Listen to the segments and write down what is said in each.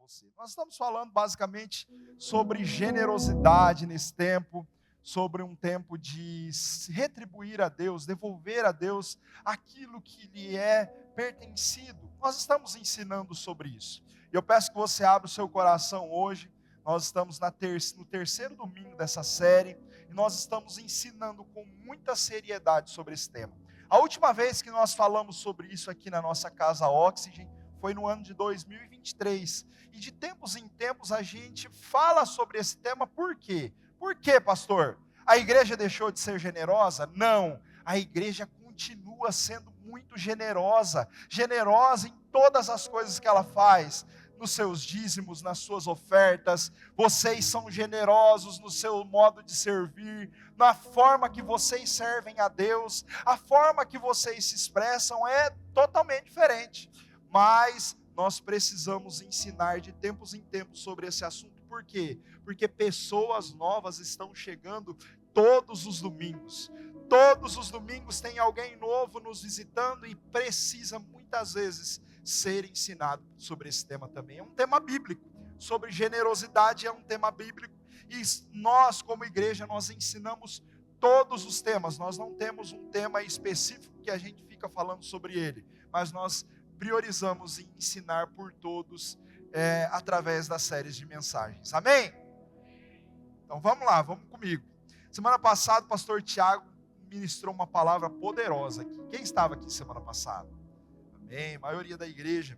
você. Nós estamos falando basicamente sobre generosidade nesse tempo, sobre um tempo de retribuir a Deus, devolver a Deus aquilo que lhe é pertencido. Nós estamos ensinando sobre isso. E eu peço que você abra o seu coração hoje. Nós estamos no terceiro domingo dessa série e nós estamos ensinando com muita seriedade sobre esse tema. A última vez que nós falamos sobre isso aqui na nossa casa Oxygen foi no ano de 2023. E de tempos em tempos a gente fala sobre esse tema. Por quê? Por quê, pastor? A igreja deixou de ser generosa? Não. A igreja continua sendo muito generosa. Generosa em todas as coisas que ela faz. Nos seus dízimos, nas suas ofertas. Vocês são generosos no seu modo de servir. Na forma que vocês servem a Deus. A forma que vocês se expressam é totalmente diferente. Mas nós precisamos ensinar de tempos em tempos sobre esse assunto. Por quê? Porque pessoas novas estão chegando todos os domingos. Todos os domingos tem alguém novo nos visitando e precisa muitas vezes ser ensinado sobre esse tema também. É um tema bíblico. Sobre generosidade é um tema bíblico. E nós, como igreja, nós ensinamos todos os temas. Nós não temos um tema específico que a gente fica falando sobre ele. Mas nós priorizamos em ensinar por todos através das séries de mensagens. Amém? Então vamos lá, vamos comigo. Semana passada o pastor Tiago ministrou uma palavra poderosa aqui. Quem estava aqui semana passada? Amém, a maioria da igreja.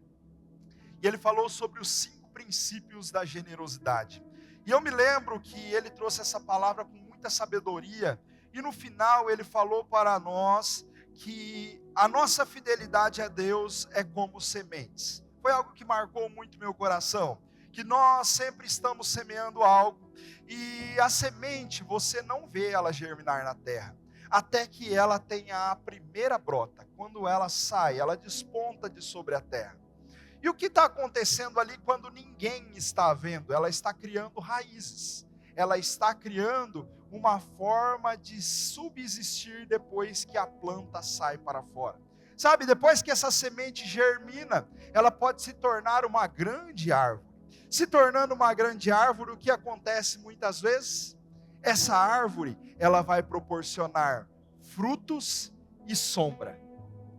E ele falou sobre os 5 princípios da generosidade. E eu me lembro que ele trouxe essa palavra com muita sabedoria. E no final ele falou para nós que a nossa fidelidade a Deus é como sementes. Foi algo que marcou muito meu coração. Que nós sempre estamos semeando algo. E a semente, você não vê ela germinar na terra. Até que ela tenha a primeira brota. Quando ela sai, ela desponta de sobre a terra. E o que está acontecendo ali quando ninguém está vendo? Ela está criando raízes. Ela está criando uma forma de subsistir depois que a planta sai para fora. Sabe, depois que essa semente germina, ela pode se tornar uma grande árvore. Se tornando uma grande árvore, o que acontece muitas vezes? Essa árvore, ela vai proporcionar frutos e sombra.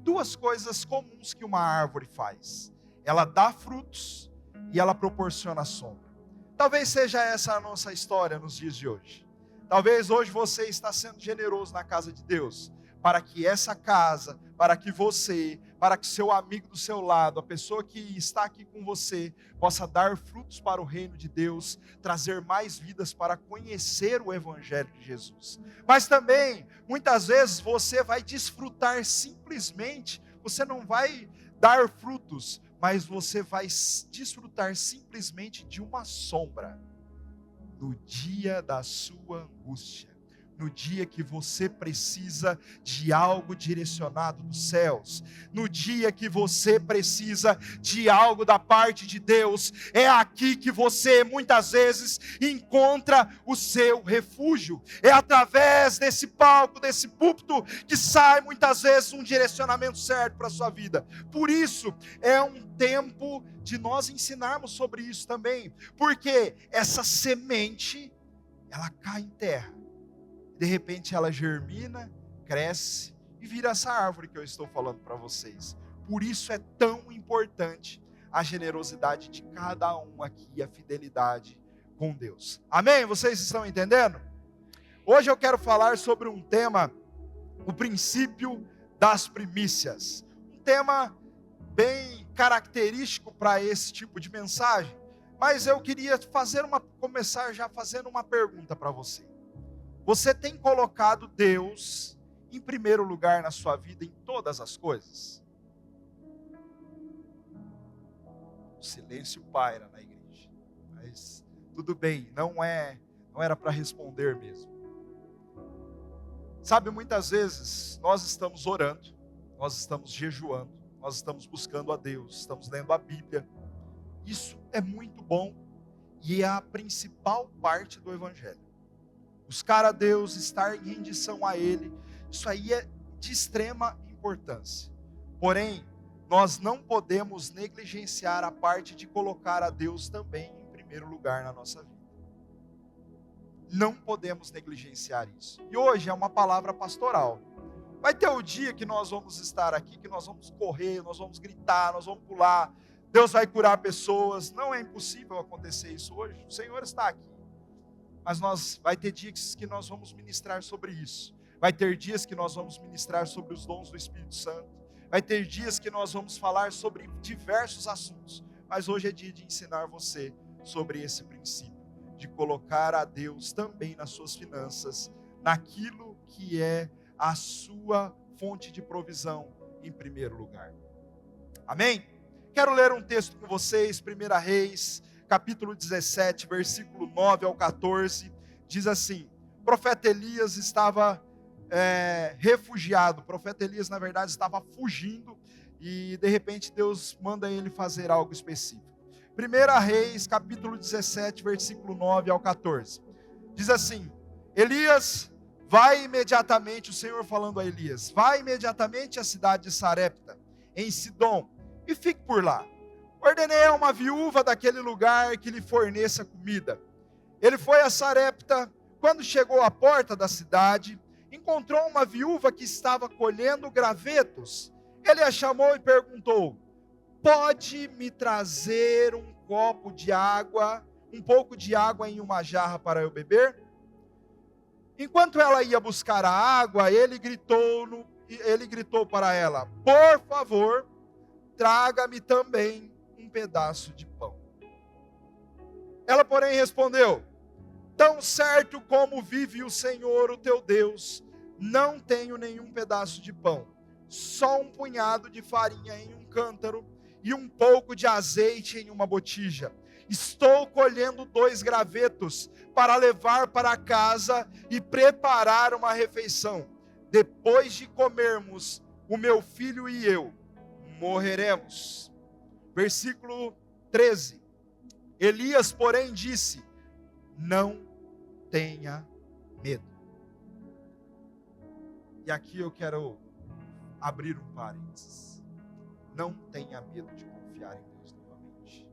2 coisas comuns que uma árvore faz. Ela dá frutos e ela proporciona sombra. Talvez seja essa a nossa história nos dias de hoje. Talvez hoje você está sendo generoso na casa de Deus, para que essa casa, para que você, para que seu amigo do seu lado, a pessoa que está aqui com você, possa dar frutos para o reino de Deus, trazer mais vidas para conhecer o evangelho de Jesus. Mas também, muitas vezes você vai desfrutar simplesmente, você não vai dar frutos, mas você vai desfrutar simplesmente de uma sombra, no dia da sua angústia. No dia que você precisa de algo direcionado dos céus, no dia que você precisa de algo da parte de Deus, é aqui que você muitas vezes encontra o seu refúgio. É através desse palco, desse púlpito, que sai muitas vezes um direcionamento certo para a sua vida. Por isso, é um tempo de nós ensinarmos sobre isso também, porque essa semente, ela cai em terra. De repente ela germina, cresce e vira essa árvore que eu estou falando para vocês. Por isso é tão importante a generosidade de cada um aqui e a fidelidade com Deus. Amém? Vocês estão entendendo? Hoje eu quero falar sobre um tema, o princípio das primícias. Um tema bem característico para esse tipo de mensagem. Mas eu queria começar já fazendo uma pergunta para você. Você tem colocado Deus em primeiro lugar na sua vida em todas as coisas? O silêncio paira na igreja. Mas tudo bem, não era para responder mesmo. Sabe, muitas vezes nós estamos orando, nós estamos jejuando, nós estamos buscando a Deus, estamos lendo a Bíblia. Isso é muito bom e é a principal parte do evangelho. Buscar a Deus, estar em rendição a Ele, isso aí é de extrema importância. Porém, nós não podemos negligenciar a parte de colocar a Deus também em primeiro lugar na nossa vida. Não podemos negligenciar isso. E hoje é uma palavra pastoral. Vai ter o dia que nós vamos estar aqui, que nós vamos correr, nós vamos gritar, nós vamos pular. Deus vai curar pessoas. Não é impossível acontecer isso hoje. O Senhor está aqui. Mas vai ter dias que nós vamos ministrar sobre isso. Vai ter dias que nós vamos ministrar sobre os dons do Espírito Santo. Vai ter dias que nós vamos falar sobre diversos assuntos. Mas hoje é dia de ensinar você sobre esse princípio. De colocar a Deus também nas suas finanças. Naquilo que é a sua fonte de provisão em primeiro lugar. Amém? Quero ler um texto com vocês, 1 Reis, capítulo 17, versículo 9 ao 14, diz assim: o profeta Elias estava refugiado, o profeta Elias na verdade estava fugindo, e de repente Deus manda ele fazer algo específico. 1 Reis, capítulo 17, versículo 9 ao 14, diz assim: Elias, vai imediatamente, o Senhor falando a Elias, vai imediatamente à cidade de Sarepta, em Sidom, e fique por lá. Ordenei a uma viúva daquele lugar que lhe forneça comida. Ele foi a Sarepta. Quando chegou à porta da cidade, encontrou uma viúva que estava colhendo gravetos. Ele a chamou e perguntou: pode me trazer um copo de água, um pouco de água em uma jarra para eu beber? Enquanto ela ia buscar a água, ele gritou para ela: por favor, traga-me também um pedaço de pão. Ela, porém, respondeu: tão certo como vive o Senhor, o teu Deus, não tenho nenhum pedaço de pão, só um punhado de farinha em um cântaro e um pouco de azeite em uma botija. Estou colhendo 2 gravetos para levar para casa e preparar uma refeição. Depois de comermos, o meu filho e eu morreremos. Versículo 13. Elias, porém, disse: não tenha medo. E aqui eu quero abrir um parênteses. Não tenha medo de confiar em Deus novamente.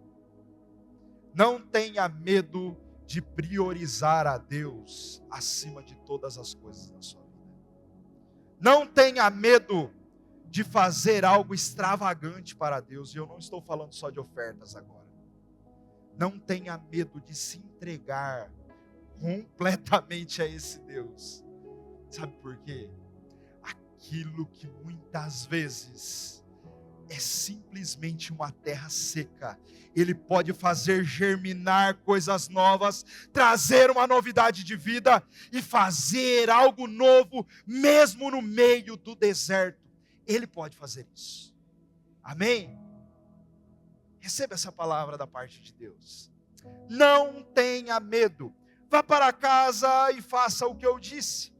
Não tenha medo de priorizar a Deus acima de todas as coisas na sua vida. Não tenha medo de fazer algo extravagante para Deus. E eu não estou falando só de ofertas agora. Não tenha medo de se entregar completamente a esse Deus. Sabe por quê? Aquilo que muitas vezes é simplesmente uma terra seca, Ele pode fazer germinar coisas novas, trazer uma novidade de vida e fazer algo novo, mesmo no meio do deserto. Ele pode fazer isso. Amém? Receba essa palavra da parte de Deus. Não tenha medo. Vá para casa e faça o que eu disse.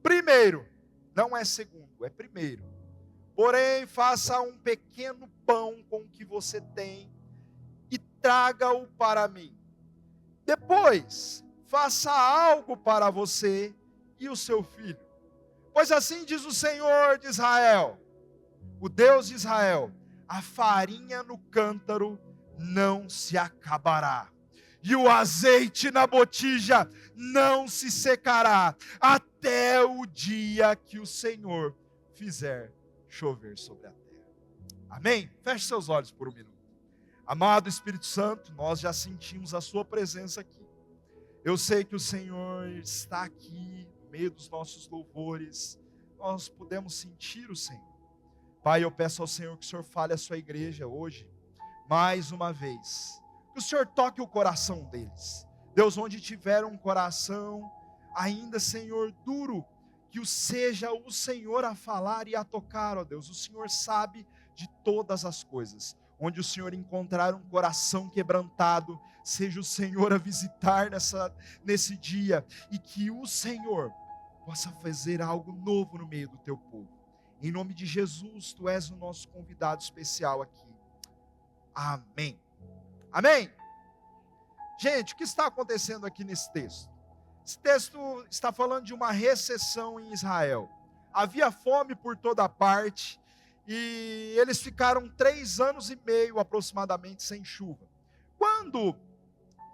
Primeiro, não é segundo, é primeiro. Porém, faça um pequeno pão com o que você tem e traga-o para mim. Depois, faça algo para você e o seu filho. Pois assim diz o Senhor de Israel, o Deus de Israel: a farinha no cântaro não se acabará, e o azeite na botija não se secará, até o dia que o Senhor fizer chover sobre a terra. Amém? Feche seus olhos por um minuto. Amado Espírito Santo, nós já sentimos a sua presença aqui. Eu sei que o Senhor está aqui no meio dos nossos louvores. Nós podemos sentir o Senhor. Pai, eu peço ao Senhor que o Senhor fale à sua igreja hoje, mais uma vez. Que o Senhor toque o coração deles. Deus, onde tiver um coração ainda, Senhor, duro, que seja o Senhor a falar e a tocar, ó Deus. O Senhor sabe de todas as coisas. Onde o Senhor encontrar um coração quebrantado, seja o Senhor a visitar nesse dia, e que o Senhor possa fazer algo novo no meio do teu povo. Em nome de Jesus, tu és o nosso convidado especial aqui. Amém. Amém? Gente, o que está acontecendo aqui nesse texto? Esse texto está falando de uma recessão em Israel. Havia fome por toda parte, e eles ficaram 3 anos e meio aproximadamente sem chuva. Quando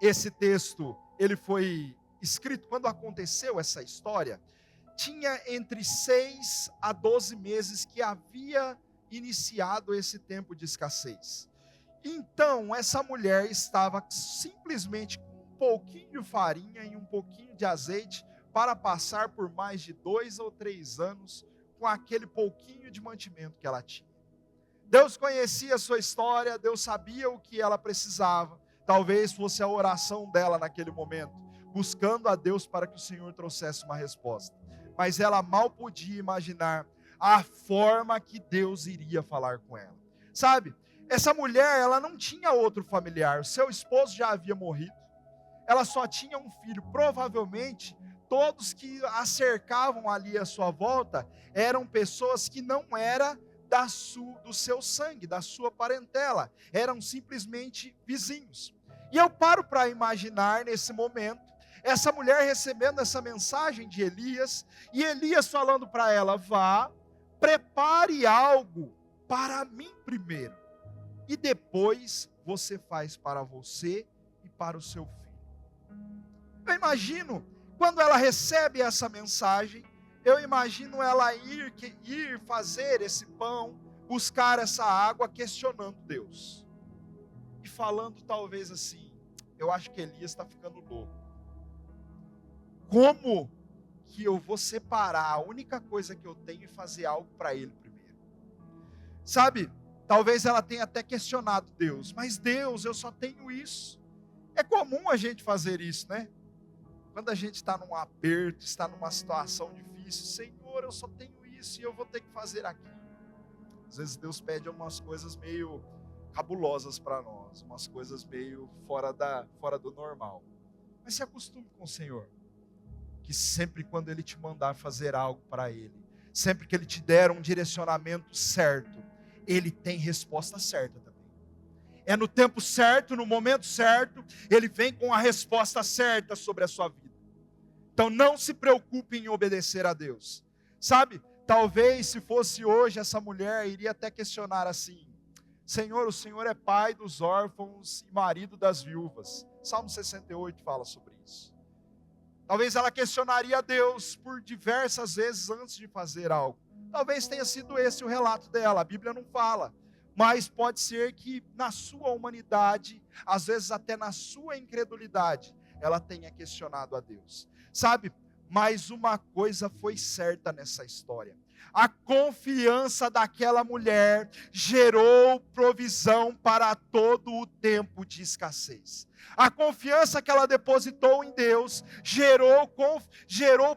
esse texto ele foi escrito, quando aconteceu essa história, tinha entre 6 a 12 meses que havia iniciado esse tempo de escassez. Então, essa mulher estava simplesmente com um pouquinho de farinha e um pouquinho de azeite para passar por mais de 2 ou 3 anos com aquele pouquinho de mantimento que ela tinha. Deus conhecia a sua história, Deus sabia o que ela precisava. Talvez fosse a oração dela naquele momento, buscando a Deus para que o Senhor trouxesse uma resposta. Mas ela mal podia imaginar a forma que Deus iria falar com ela. Sabe, essa mulher, ela não tinha outro familiar, o seu esposo já havia morrido, ela só tinha um filho. Provavelmente, todos que a cercavam ali à sua volta, eram pessoas que não eram do seu sangue, da sua parentela, eram simplesmente vizinhos. E eu paro para imaginar nesse momento, essa mulher recebendo essa mensagem de Elias, e Elias falando para ela: vá, prepare algo para mim primeiro, e depois você faz para você e para o seu filho. Eu imagino, quando ela recebe essa mensagem, eu imagino ela ir fazer esse pão, buscar essa água, questionando Deus. E falando talvez assim: eu acho que Elias está ficando louco. Como que eu vou separar a única coisa que eu tenho e fazer algo para ele primeiro? Sabe, talvez ela tenha até questionado Deus. Mas Deus, eu só tenho isso. É comum a gente fazer isso, né? Quando a gente está num aperto, está numa situação difícil: Senhor, eu só tenho isso e eu vou ter que fazer aquilo. Às vezes Deus pede umas coisas meio cabulosas para nós, umas coisas meio fora do normal. Mas se acostume com o Senhor, que sempre quando Ele te mandar fazer algo para Ele, sempre que Ele te der um direcionamento certo, Ele tem resposta certa também. É no tempo certo, no momento certo, Ele vem com a resposta certa sobre a sua vida. Então não se preocupe em obedecer a Deus. Sabe, talvez se fosse hoje, essa mulher iria até questionar assim: Senhor, o Senhor é pai dos órfãos e marido das viúvas. Salmo 68 fala sobre isso. Talvez ela questionaria a Deus por diversas vezes antes de fazer algo. Talvez tenha sido esse o relato dela, a Bíblia não fala. Mas pode ser que na sua humanidade, às vezes até na sua incredulidade, ela tenha questionado a Deus. Sabe, mas uma coisa foi certa nessa história: a confiança daquela mulher gerou provisão para todo o tempo de escassez. A confiança que ela depositou em Deus gerou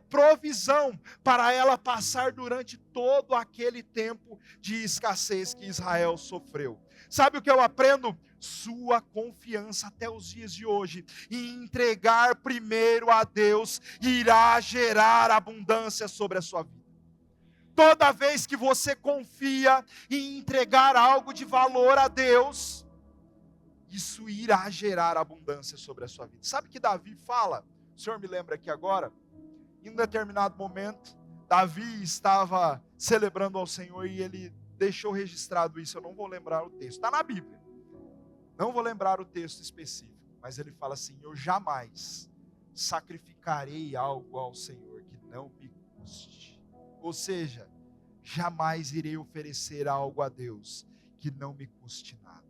provisão para ela passar durante todo aquele tempo de escassez que Israel sofreu. Sabe o que eu aprendo? Sua confiança até os dias de hoje em entregar primeiro a Deus irá gerar abundância sobre a sua vida. Toda vez que você confia em entregar algo de valor a Deus, isso irá gerar abundância sobre a sua vida. Sabe que Davi fala? O Senhor me lembra aqui agora. Em um determinado momento, Davi estava celebrando ao Senhor e ele deixou registrado isso. Eu não vou lembrar o texto, está na Bíblia. Não vou lembrar o texto específico, mas ele fala assim: eu jamais sacrificarei algo ao Senhor que não me custe. Ou seja, jamais irei oferecer algo a Deus que não me custe nada.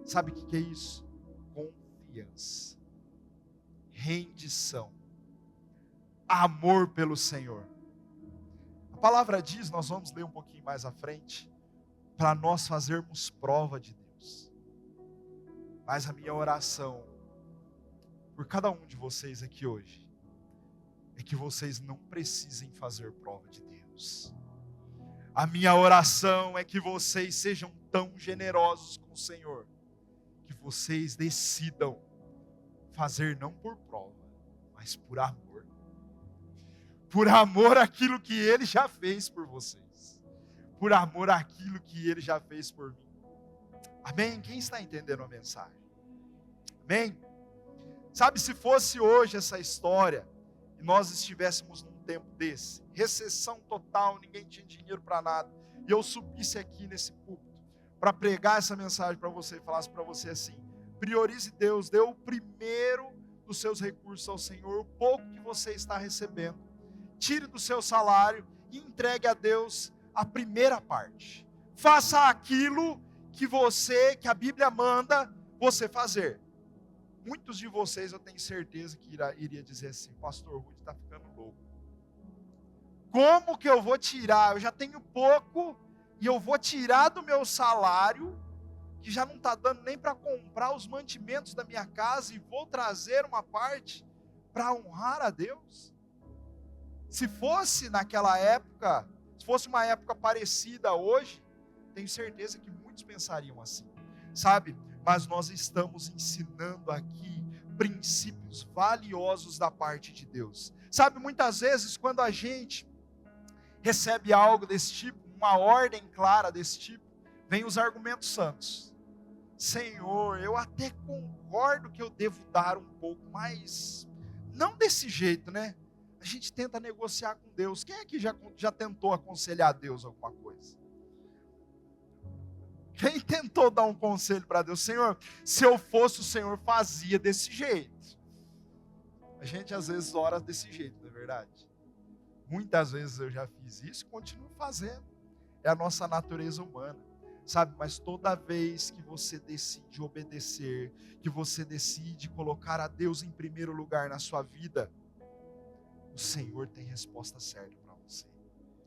Sabe o que é isso? Confiança, rendição, amor pelo Senhor. A palavra diz, nós vamos ler um pouquinho mais à frente, para nós fazermos prova de Deus. Mas a minha oração por cada um de vocês aqui hoje é que vocês não precisem fazer prova de Deus. A minha oração é que vocês sejam tão generosos com o Senhor, que vocês decidam fazer não por prova, mas por amor. Por amor àquilo que Ele já fez por vocês. Por amor àquilo que Ele já fez por mim. Amém? Quem está entendendo a mensagem? Amém? Sabe, se fosse hoje essa história, e nós estivéssemos num tempo desse, recessão total, ninguém tinha dinheiro para nada, e eu subisse aqui nesse púlpito para pregar essa mensagem para você e falasse para você assim: priorize Deus, dê o primeiro dos seus recursos ao Senhor, o pouco que você está recebendo, tire do seu salário e entregue a Deus a primeira parte. Faça aquilo que a Bíblia manda você fazer. Muitos de vocês, eu tenho certeza que iria dizer assim: pastor Rudy está ficando louco. Como que eu vou tirar? Eu já tenho pouco e eu vou tirar do meu salário, que já não está dando nem para comprar os mantimentos da minha casa, e vou trazer uma parte para honrar a Deus? Se fosse naquela época, se fosse uma época parecida hoje, tenho certeza que muitos pensariam assim, sabe? Mas nós estamos ensinando aqui princípios valiosos da parte de Deus. Sabe, muitas vezes quando a gente recebe algo desse tipo, uma ordem clara desse tipo, vem os argumentos santos. Senhor, eu até concordo que eu devo dar um pouco, mas não desse jeito, né? A gente tenta negociar com Deus. Quem aqui já tentou aconselhar a Deus alguma coisa? Quem tentou dar um conselho para Deus? Senhor, se eu fosse o Senhor, fazia desse jeito. A gente às vezes ora desse jeito, não é verdade? Muitas vezes eu já fiz isso e continuo fazendo. É a nossa natureza humana, sabe? Mas toda vez que você decide obedecer, que você decide colocar a Deus em primeiro lugar na sua vida, o Senhor tem resposta certa para você.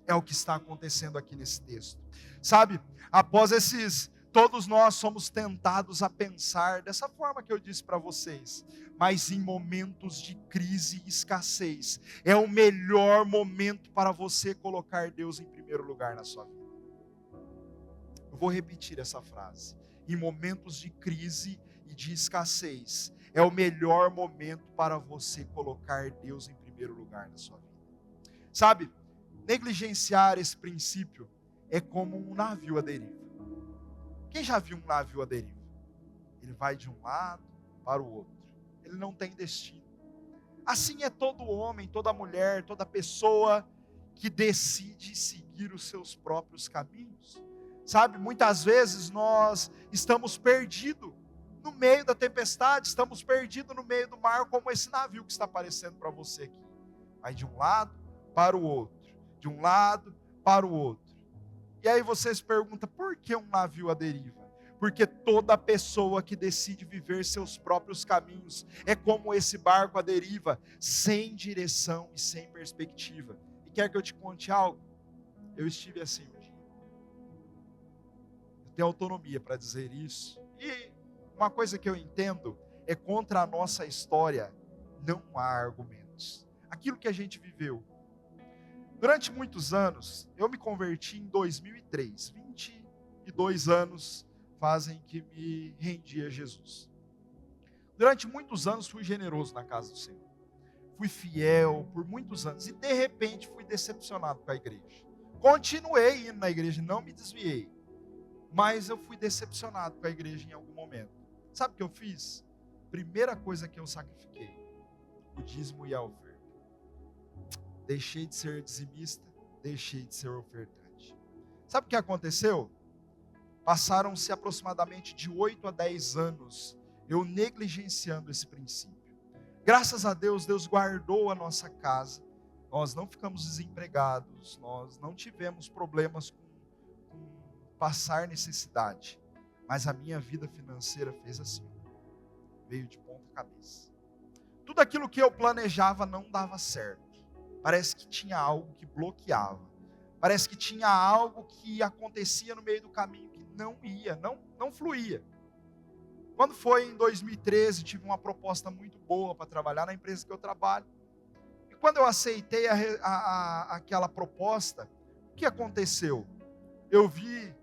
É o que está acontecendo aqui nesse texto. Sabe, após todos nós somos tentados a pensar dessa forma que eu disse para vocês, mas em momentos de crise e escassez, é o melhor momento para você colocar Deus em primeiro lugar na sua vida. Eu vou repetir essa frase: em momentos de crise e de escassez, é o melhor momento para você colocar Deus em primeiro lugar na sua vida. Sabe, negligenciar esse princípio é como um navio à deriva. Quem já viu um navio à deriva? Ele vai de um lado para o outro. Ele não tem destino. Assim é todo homem, toda mulher, toda pessoa que decide seguir os seus próprios caminhos. Sabe, muitas vezes nós estamos perdidos no meio da tempestade, estamos perdidos no meio do mar, como esse navio que está aparecendo para você aqui. Vai de um lado para o outro, de um lado para o outro. E aí você se pergunta: por que um navio à deriva? Porque toda pessoa que decide viver seus próprios caminhos é como esse barco à deriva, sem direção e sem perspectiva. E quer que eu te conte algo? Eu estive assim um dia. Eu tenho autonomia para dizer isso. E uma coisa que eu entendo é: contra a nossa história não há argumentos. Aquilo que a gente viveu. Durante muitos anos, eu me converti em 2003. 22 anos fazem que me rendi a Jesus. Durante muitos anos fui generoso na casa do Senhor. Fui fiel por muitos anos e de repente fui decepcionado com a igreja. Continuei indo na igreja, não me desviei. Mas eu fui decepcionado com a igreja em algum momento. Sabe o que eu fiz? Primeira coisa que eu sacrifiquei: o dízimo e a oferta. Deixei de ser dizimista, deixei de ser ofertante. Sabe o que aconteceu? Passaram-se aproximadamente de 8 a 10 anos eu negligenciando esse princípio. Graças a Deus, Deus guardou a nossa casa. Nós não ficamos desempregados, nós não tivemos problemas com passar necessidade. Mas a minha vida financeira fez assim, veio de ponta cabeça. Tudo aquilo que eu planejava não dava certo. Parece que tinha algo que bloqueava. Parece que tinha algo que acontecia no meio do caminho que não ia, não fluía. Quando foi em 2013, tive uma proposta muito boa para trabalhar na empresa que eu trabalho. E quando eu aceitei aquela proposta, o que aconteceu? Eu vi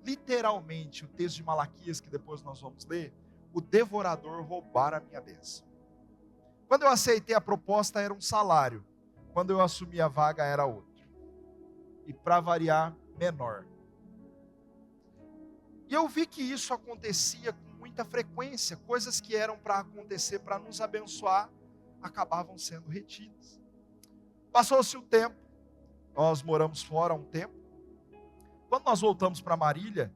literalmente o texto de Malaquias, que depois nós vamos ler, o devorador roubar a minha bênção. Quando eu aceitei a proposta era um salário. Quando eu assumi a vaga era outro. E para variar, menor. E eu vi que isso acontecia com muita frequência. Coisas que eram para acontecer, para nos abençoar, acabavam sendo retidas. Passou-se o tempo. Nós moramos fora há um tempo. Quando nós voltamos para Marília,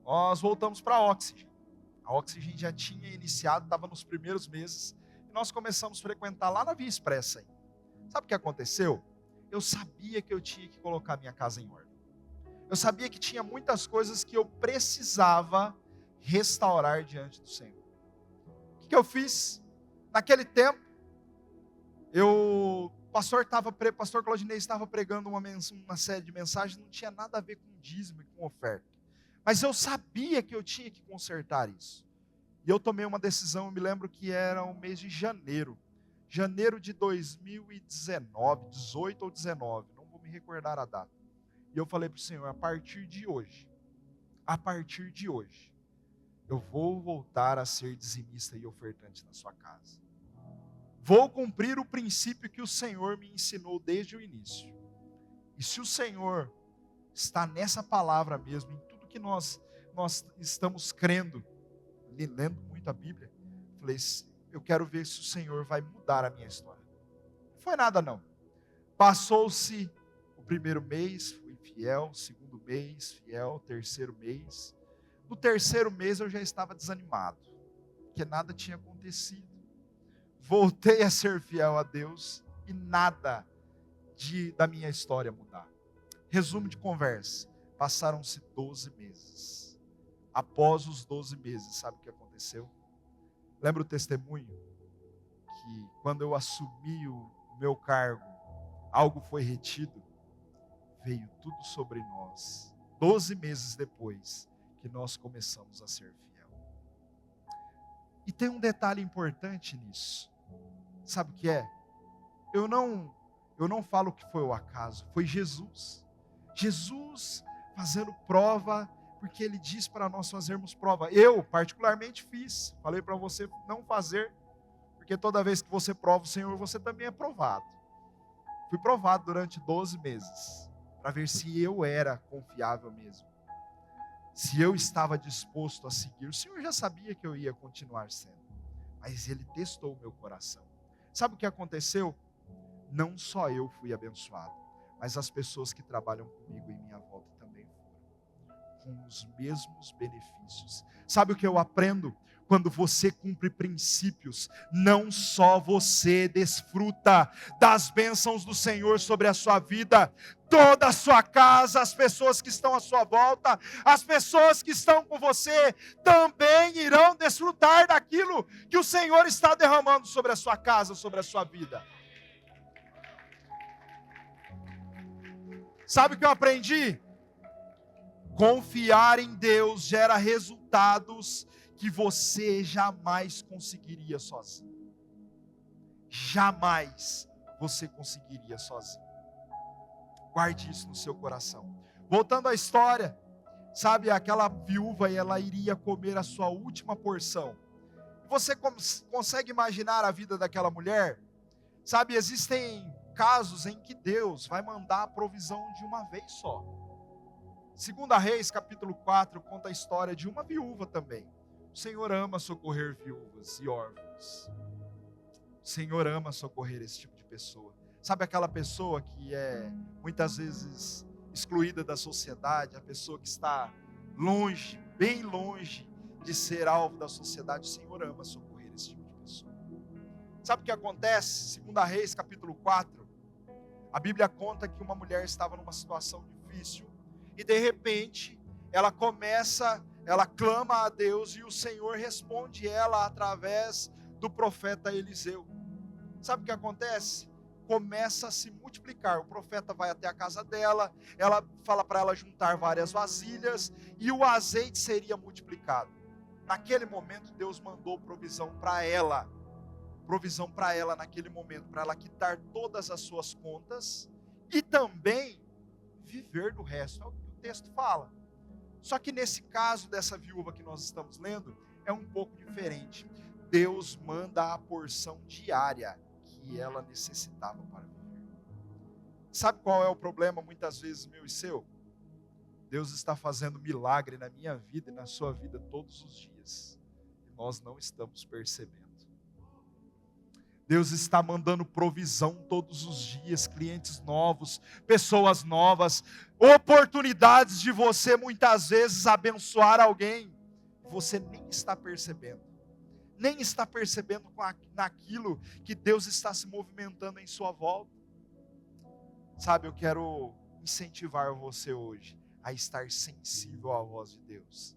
nós voltamos para a Oxygen. A Oxygen já tinha iniciado, estava nos primeiros meses, e nós começamos a frequentar lá na Via Expressa. Aí. Sabe o que aconteceu? Eu sabia que eu tinha que colocar minha casa em ordem. Eu sabia que tinha muitas coisas que eu precisava restaurar diante do Senhor. O que eu fiz? Naquele tempo, o pastor Claudinei estava pregando uma série de mensagens, não tinha nada a ver com dízimo e com oferta. Mas eu sabia que eu tinha que consertar isso. E eu tomei uma decisão, eu me lembro que era o mês de janeiro. Janeiro de 2019, 18 ou 19, não vou me recordar a data. E eu falei para o Senhor, a partir de hoje, eu vou voltar a ser dizimista e ofertante na sua casa. Vou cumprir o princípio que o Senhor me ensinou desde o início. E se o Senhor está nessa palavra mesmo, em tudo que nós estamos crendo, lendo muito a Bíblia, falei, eu quero ver se o Senhor vai mudar a minha história. Não foi nada não. Passou-se o primeiro mês, fui fiel, segundo mês, fiel, terceiro mês. No terceiro mês eu já estava desanimado, porque nada tinha acontecido. Voltei a ser fiel a Deus e nada da minha história mudar. Resumo de conversa, passaram-se 12 meses. Após os 12 meses, sabe o que aconteceu? Lembra o testemunho? Que quando eu assumi o meu cargo, algo foi retido, veio tudo sobre nós. 12 meses depois que nós começamos a ser fiel. E tem um detalhe importante nisso. Sabe o que é? Eu não falo que foi o acaso, foi Jesus. Jesus fazendo prova, porque Ele diz para nós fazermos prova. Eu, particularmente, fiz. Falei para você não fazer, porque toda vez que você prova o Senhor, você também é provado. Fui provado durante 12 meses, para ver se eu era confiável mesmo. Se eu estava disposto a seguir. O Senhor já sabia que eu ia continuar sendo, mas Ele testou o meu coração. Sabe o que aconteceu? Não só eu fui abençoado, mas as pessoas que trabalham comigo em minha volta também foram, com os mesmos benefícios. Sabe o que eu aprendo? Quando você cumpre princípios, não só você desfruta das bênçãos do Senhor sobre a sua vida, toda a sua casa, as pessoas que estão à sua volta, as pessoas que estão com você, também irão desfrutar daquilo que o Senhor está derramando sobre a sua casa, sobre a sua vida. Sabe o que eu aprendi? Confiar em Deus gera resultados que você jamais conseguiria sozinho. Jamais você conseguiria sozinho. Guarde isso no seu coração. Voltando à história, sabe, aquela viúva, ela iria comer a sua última porção. Você consegue imaginar a vida daquela mulher? Sabe, existem casos em que Deus vai mandar a provisão de uma vez só. 2 Reis, capítulo 4, conta a história de uma viúva também. O Senhor ama socorrer viúvas e órfãos. O Senhor ama socorrer esse tipo de pessoa. Sabe aquela pessoa que é muitas vezes excluída da sociedade, a pessoa que está longe, bem longe de ser alvo da sociedade? O Senhor ama socorrer esse tipo de pessoa. Sabe o que acontece? 2 Reis, capítulo 4, a Bíblia conta que uma mulher estava numa situação difícil e de repente ela clama a Deus e o Senhor responde ela através do profeta Eliseu. Sabe o que acontece? Começa a se multiplicar. O profeta vai até a casa dela, ela fala para ela juntar várias vasilhas e o azeite seria multiplicado. Naquele momento Deus mandou provisão para ela naquele momento, para ela quitar todas as suas contas e também viver do resto. É o que o texto fala. Só que nesse caso dessa viúva que nós estamos lendo, é um pouco diferente. Deus manda a porção diária que ela necessitava para viver. Sabe qual é o problema muitas vezes meu e seu? Deus está fazendo milagre na minha vida e na sua vida todos os dias. E nós não estamos percebendo. Deus está mandando provisão todos os dias, clientes novos, pessoas novas, oportunidades de você muitas vezes abençoar alguém. Você nem está percebendo. Nem está percebendo naquilo que Deus está se movimentando em sua volta. Sabe, eu quero incentivar você hoje a estar sensível à voz de Deus.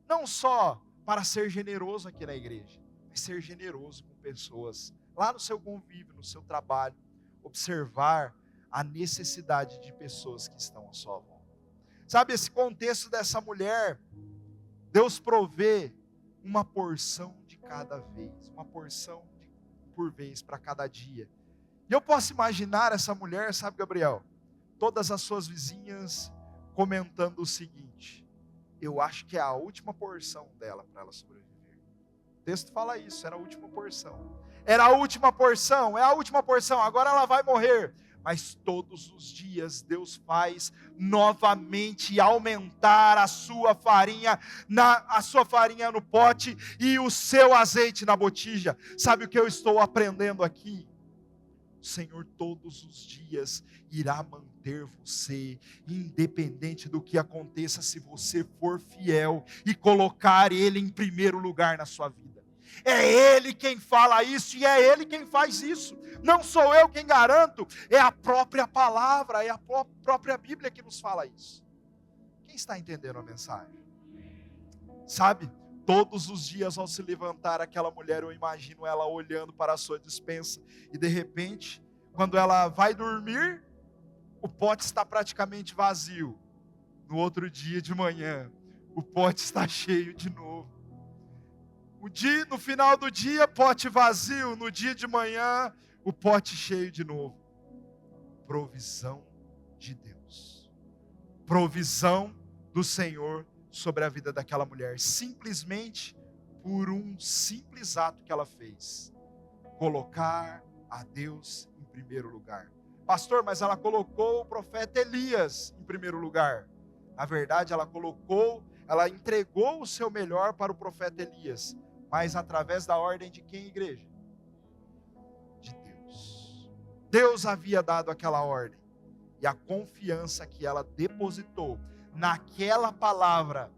Não só para ser generoso aqui na igreja, mas ser generoso com pessoas, lá no seu convívio, no seu trabalho, observar a necessidade de pessoas que estão à sua volta. Sabe, esse contexto dessa mulher, Deus provê uma porção de cada vez, uma porção por vez para cada dia. E eu posso imaginar essa mulher, sabe, Gabriel, todas as suas vizinhas comentando o seguinte: eu acho que é a última porção dela para ela sobreviver. O texto fala isso, era a última porção. Era a última porção, é a última porção, agora ela vai morrer. Mas todos os dias Deus faz novamente aumentar a sua farinha no pote e o seu azeite na botija. Sabe o que eu estou aprendendo aqui? O Senhor todos os dias irá manter você, independente do que aconteça, se você for fiel e colocar Ele em primeiro lugar na sua vida. É Ele quem fala isso e é Ele quem faz isso. Não sou eu quem garanto, é a própria palavra, é a própria Bíblia que nos fala isso. Quem está entendendo a mensagem? Sabe, todos os dias ao se levantar aquela mulher, eu imagino ela olhando para a sua despensa e de repente, quando ela vai dormir, o pote está praticamente vazio. No outro dia de manhã, o pote está cheio de novo. No final do dia, pote vazio. No dia de manhã, o pote cheio de novo. Provisão de Deus. Provisão do Senhor sobre a vida daquela mulher. Simplesmente por um simples ato que ela fez. Colocar a Deus em primeiro lugar. Pastor, mas ela colocou o profeta Elias em primeiro lugar. Na verdade, ela entregou o seu melhor para o profeta Elias. Mas através da ordem de quem, igreja? De Deus. Deus havia dado aquela ordem. E a confiança que ela depositou naquela palavra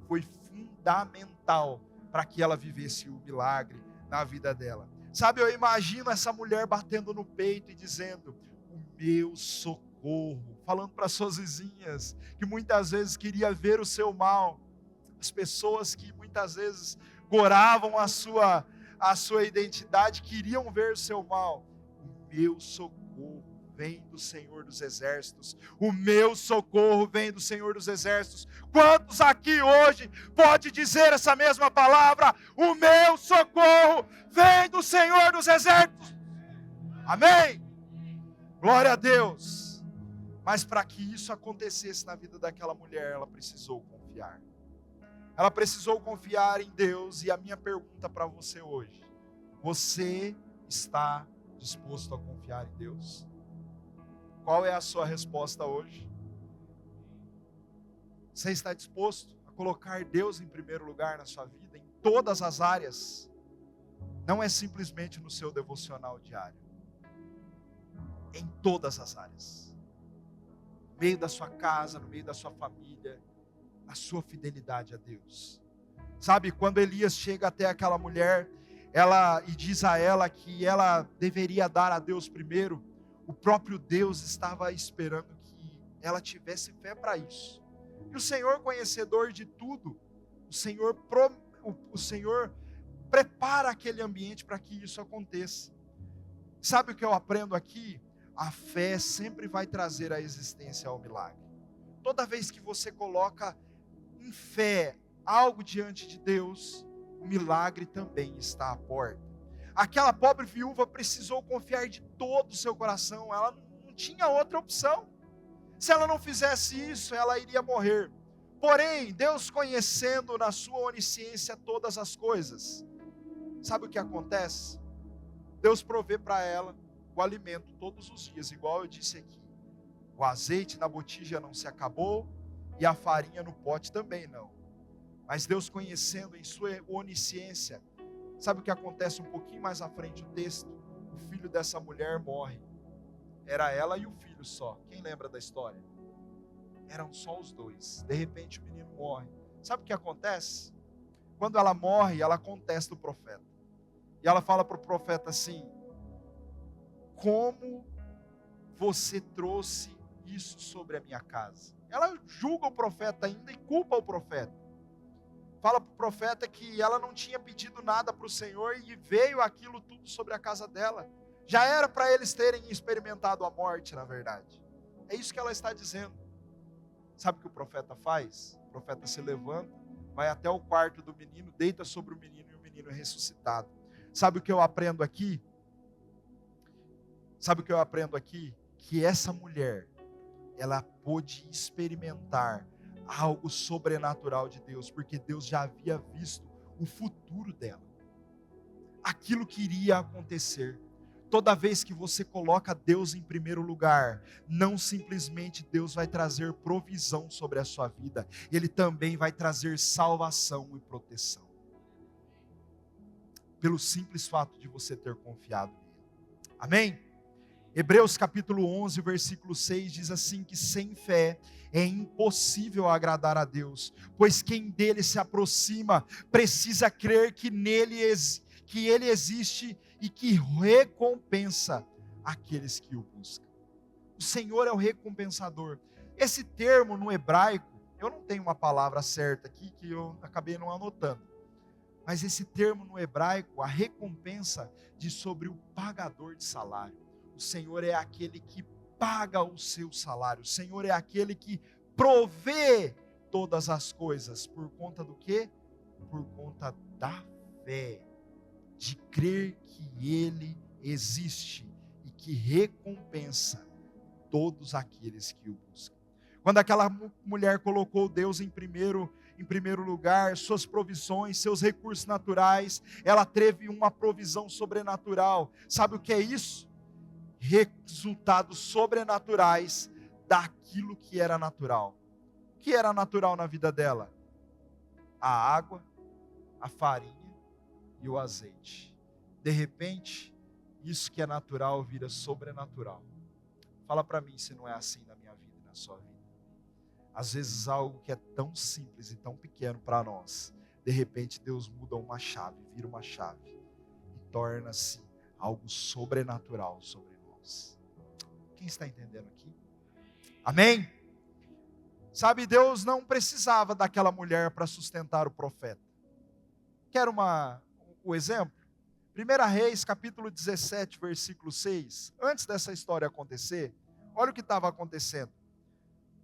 foi fundamental para que ela vivesse o milagre na vida dela. Sabe, eu imagino essa mulher batendo no peito e dizendo: o meu socorro. Falando para suas vizinhas, que muitas vezes queria ver o seu mal. As pessoas que muitas vezes goravam a sua identidade, queriam ver o seu mal. O meu socorro vem do Senhor dos Exércitos. O meu socorro vem do Senhor dos Exércitos. Quantos aqui hoje pode dizer essa mesma palavra? O meu socorro vem do Senhor dos Exércitos. Amém? Glória a Deus. Mas para que isso acontecesse na vida daquela mulher, ela precisou confiar. Ela precisou confiar em Deus. E a minha pergunta para você hoje: você está disposto a confiar em Deus? Qual é a sua resposta hoje? Você está disposto a colocar Deus em primeiro lugar na sua vida, em todas as áreas? Não é simplesmente no seu devocional diário. Em todas as áreas. No meio da sua casa, no meio da sua família, a sua fidelidade a Deus. Sabe, quando Elias chega até aquela mulher, e diz a ela que ela deveria dar a Deus primeiro, o próprio Deus estava esperando que ela tivesse fé para isso. E o Senhor, conhecedor de tudo, o Senhor prepara aquele ambiente para que isso aconteça. Sabe o que eu aprendo aqui? A fé sempre vai trazer a existência ao milagre. Toda vez que você coloca em fé algo diante de Deus, o milagre também está à porta. Aquela pobre viúva precisou confiar de todo o seu coração, ela não tinha outra opção. Se ela não fizesse isso, ela iria morrer. Porém, Deus, conhecendo na sua onisciência todas as coisas, sabe o que acontece? Deus provê para ela o alimento todos os dias, igual eu disse aqui. O azeite na botija não se acabou, e a farinha no pote também não. Mas Deus, conhecendo em sua onisciência, sabe o que acontece um pouquinho mais à frente do texto? O filho dessa mulher morre. Era ela e o filho só. Quem lembra da história? Eram só os dois. De repente o menino morre. Sabe o que acontece? Quando ela morre, ela contesta o profeta. E ela fala para o profeta assim: como você trouxe isso sobre a minha casa? Ela julga o profeta ainda e culpa o profeta. Fala para o profeta que ela não tinha pedido nada para o Senhor e veio aquilo tudo sobre a casa dela. Já era para eles terem experimentado a morte, na verdade. É isso que ela está dizendo. Sabe o que o profeta faz? O profeta se levanta, vai até o quarto do menino, deita sobre o menino e o menino é ressuscitado. Sabe o que eu aprendo aqui? Sabe o que eu aprendo aqui? Que essa mulher, ela pôde experimentar algo sobrenatural de Deus, porque Deus já havia visto o futuro dela. Aquilo que iria acontecer. Toda vez que você coloca Deus em primeiro lugar, não simplesmente Deus vai trazer provisão sobre a sua vida, Ele também vai trazer salvação e proteção. Pelo simples fato de você ter confiado nele. Amém? Hebreus capítulo 11, versículo 6 diz assim, que sem fé é impossível agradar a Deus, pois quem dele se aproxima precisa crer que Ele existe e que recompensa aqueles que o buscam. O Senhor é o recompensador. Esse termo no hebraico, eu não tenho uma palavra certa aqui que eu acabei não anotando, mas esse termo no hebraico, a recompensa, diz sobre o pagador de salário. O Senhor é aquele que paga o seu salário. O Senhor é aquele que provê todas as coisas. Por conta do quê? Por conta da fé. De crer que Ele existe e que recompensa todos aqueles que o buscam. Quando aquela mulher colocou Deus em primeiro lugar, suas provisões, seus recursos naturais, ela teve uma provisão sobrenatural. Sabe o que é isso? Resultados sobrenaturais daquilo que era natural. O que era natural na vida dela? A água, a farinha e o azeite. De repente, isso que é natural vira sobrenatural. Fala para mim se não é assim na minha vida e na sua vida. Às vezes algo que é tão simples e tão pequeno para nós, de repente Deus muda uma chave, vira uma chave e torna-se algo sobrenatural sobre nós. Quem está entendendo aqui? Amém? Sabe, Deus não precisava daquela mulher para sustentar o profeta. Quer o exemplo? 1 Reis, capítulo 17, versículo 6. Antes dessa história acontecer, olha o que estava acontecendo.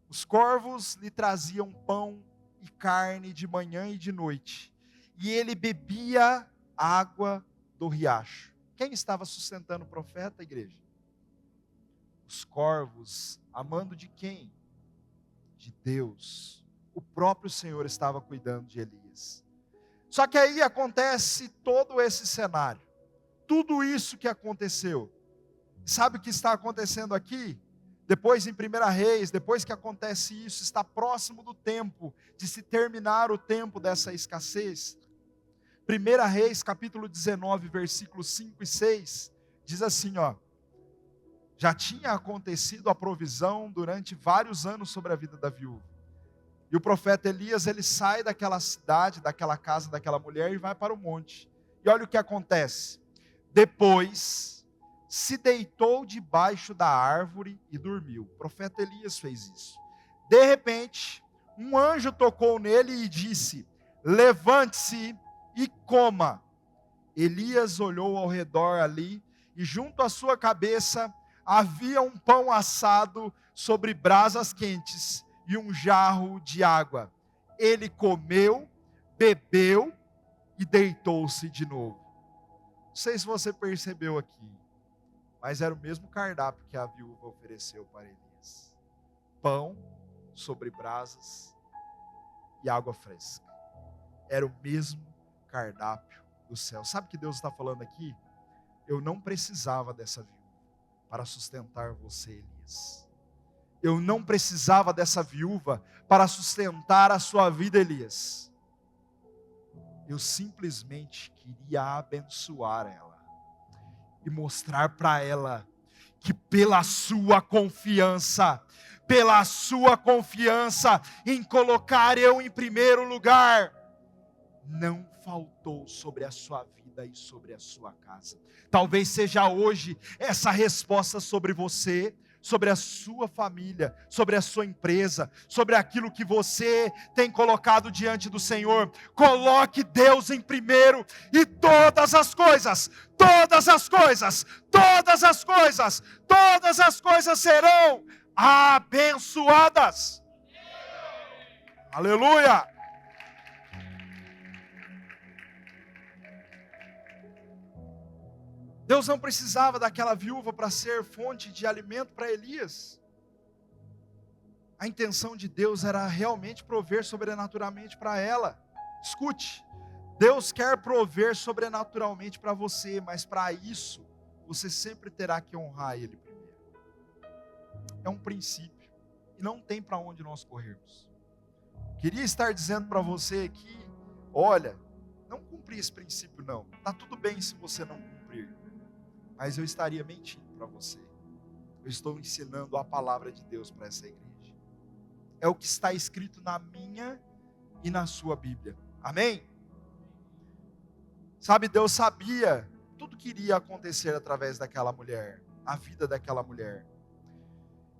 Os corvos lhe traziam pão e carne de manhã e de noite, e ele bebia água do riacho. Quem estava sustentando o profeta, igreja? Os corvos, amando de quem? De Deus. O próprio Senhor estava cuidando de Elias. Só que aí acontece todo esse cenário. Tudo isso que aconteceu. Sabe o que está acontecendo aqui? Depois em 1 Reis, depois que acontece isso, está próximo do tempo de se terminar o tempo dessa escassez. 1 Reis, capítulo 19, versículos 5 e 6, diz assim, já tinha acontecido a provisão durante vários anos sobre a vida da viúva. E o profeta Elias, ele sai daquela cidade, daquela casa, daquela mulher e vai para o monte. E olha o que acontece. Depois, se deitou debaixo da árvore e dormiu. O profeta Elias fez isso. De repente, um anjo tocou nele e disse, levante-se e coma. Elias olhou ao redor ali, e junto à sua cabeça havia um pão assado sobre brasas quentes e um jarro de água. Ele comeu, bebeu e deitou-se de novo. Não sei se você percebeu aqui, mas era o mesmo cardápio que a viúva ofereceu para Elias. Pão sobre brasas e água fresca. Era o mesmo cardápio do céu. Sabe o que Deus está falando aqui? Eu não precisava dessa viúva para sustentar você, Elias. Eu não precisava dessa viúva para sustentar a sua vida, Elias. Eu simplesmente queria abençoar ela. e mostrar para ela que pela sua confiança em colocar eu em primeiro lugar, não faltou sobre a sua vida e sobre a sua casa. Talvez seja hoje essa resposta sobre você, sobre a sua família, sobre a sua empresa, sobre aquilo que você tem colocado diante do Senhor. Coloque Deus em primeiro e todas as coisas serão abençoadas. Aleluia! Deus não precisava daquela viúva para ser fonte de alimento para Elias. A intenção de Deus era realmente prover sobrenaturalmente para ela. Escute, Deus quer prover sobrenaturalmente para você, mas para isso, você sempre terá que honrar Ele primeiro. É um princípio, e não tem para onde nós corrermos. Queria estar dizendo para você que, olha, não cumprir esse princípio não. Está tudo bem se você não cumprir. Mas eu estaria mentindo para você. Eu estou ensinando a palavra de Deus para essa igreja. É o que está escrito na minha e na sua Bíblia. Amém? Sabe, Deus sabia tudo que iria acontecer através daquela mulher, a vida daquela mulher.